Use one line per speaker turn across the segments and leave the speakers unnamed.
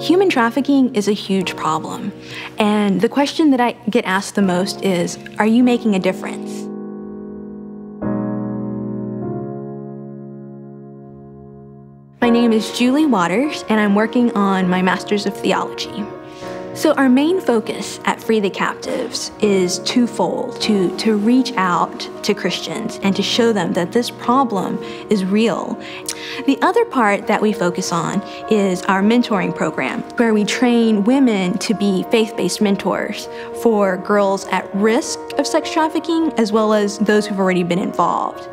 Human trafficking is a huge problem, and the question that I get asked the most is, are you making a difference? My name is Julie Waters, and I'm working on my Master's of Theology. So our main focus at Free the Captives is twofold, to reach out to Christians and to show them that this problem is real. The other part that we focus on is our mentoring program, where we train women to be faith-based mentors for girls at risk of sex trafficking, as well as those who've already been involved.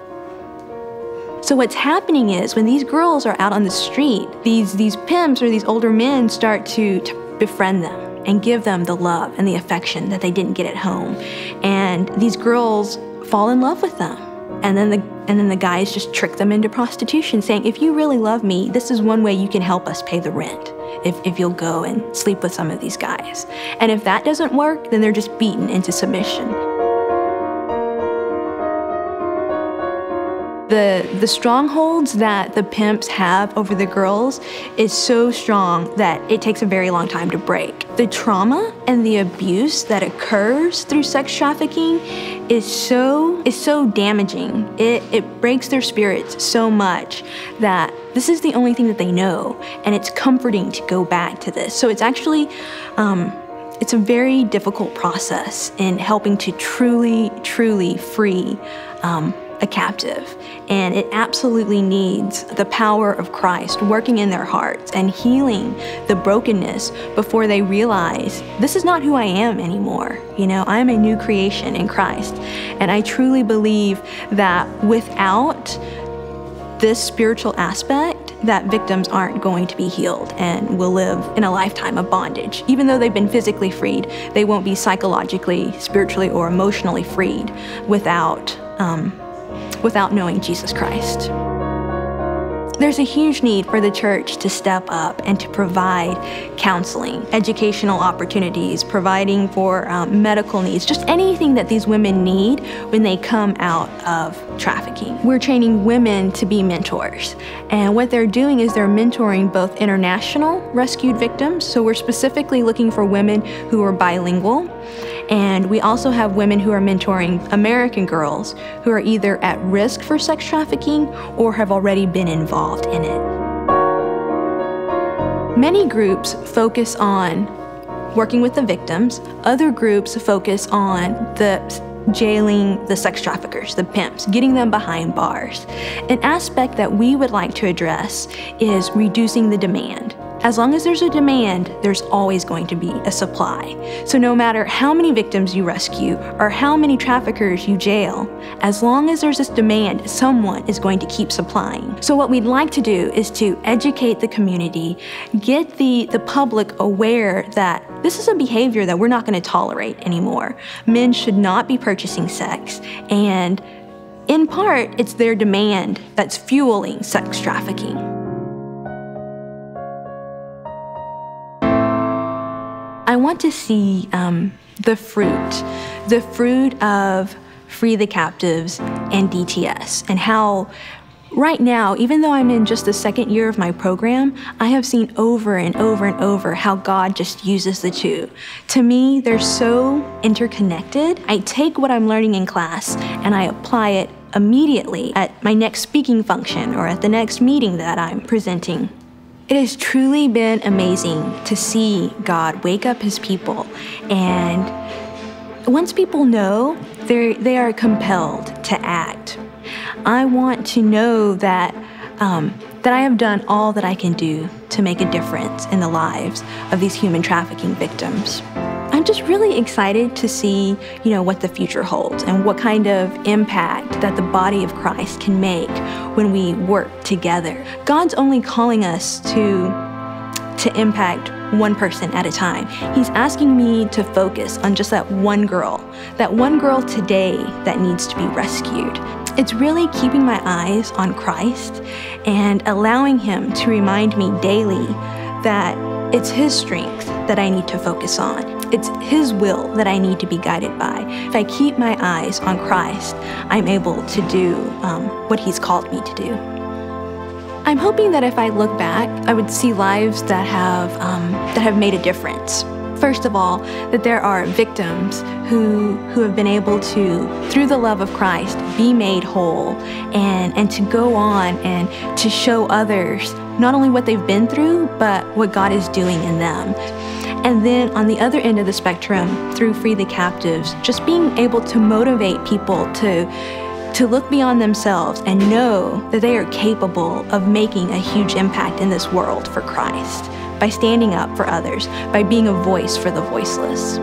So what's happening is when these girls are out on the street, these pimps or these older men start to befriend them and give them the love and the affection that they didn't get at home. And these girls fall in love with them. And then the guys just trick them into prostitution, saying, if you really love me, this is one way you can help us pay the rent, if you'll go and sleep with some of these guys. And if that doesn't work, then they're just beaten into submission. The strongholds that the pimps have over the girls is so strong that it takes a very long time to break. The trauma and the abuse that occurs through sex trafficking is so damaging. It breaks their spirits so much that this is the only thing that they know, and it's comforting to go back to this. So it's actually it's a very difficult process in helping to truly free a captive. And it absolutely needs the power of Christ working in their hearts and healing the brokenness before they realize this is not who I am anymore. You know, I'm a new creation in Christ. And I truly believe that without this spiritual aspect, that victims aren't going to be healed and will live in a lifetime of bondage. Even though they've been physically freed, they won't be psychologically, spiritually, or emotionally freed without knowing Jesus Christ. There's a huge need for the church to step up and to provide counseling, educational opportunities, providing for medical needs, just anything that these women need when they come out of trafficking. We're training women to be mentors. And what they're doing is they're mentoring both international rescued victims. So we're specifically looking for women who are bilingual. And we also have women who are mentoring American girls who are either at risk for sex trafficking or have already been involved in it. Many groups focus on working with the victims. Other groups focus on jailing the sex traffickers, the pimps, getting them behind bars. An aspect that we would like to address is reducing the demand. As long as there's a demand, there's always going to be a supply. So no matter how many victims you rescue or how many traffickers you jail, as long as there's this demand, someone is going to keep supplying. So what we'd like to do is to educate the community, get the public aware that this is a behavior that we're not going to tolerate anymore. Men should not be purchasing sex, and in part, it's their demand that's fueling sex trafficking. I want to see the fruit of Free the Captives and DTS, and how right now, even though I'm in just the second year of my program, I have seen over and over and over how God just uses the two. To me, they're so interconnected. I take what I'm learning in class and I apply it immediately at my next speaking function or at the next meeting that I'm presenting. It has truly been amazing to see God wake up his people, and once people know, they are compelled to act. I want to know that I have done all that I can do to make a difference in the lives of these human trafficking victims. I'm just really excited to see, what the future holds and what kind of impact that the body of Christ can make when we work together. God's only calling us to impact one person at a time. He's asking me to focus on just that one girl today that needs to be rescued. It's really keeping my eyes on Christ and allowing him to remind me daily that it's his strength that I need to focus on. It's his will that I need to be guided by. If I keep my eyes on Christ, I'm able to do what he's called me to do. I'm hoping that if I look back, I would see lives that have made a difference. First of all, that there are victims who have been able to, through the love of Christ, be made whole and to go on and to show others not only what they've been through, but what God is doing in them. And then on the other end of the spectrum, through Free the Captives, just being able to motivate people to look beyond themselves and know that they are capable of making a huge impact in this world for Christ by standing up for others, by being a voice for the voiceless.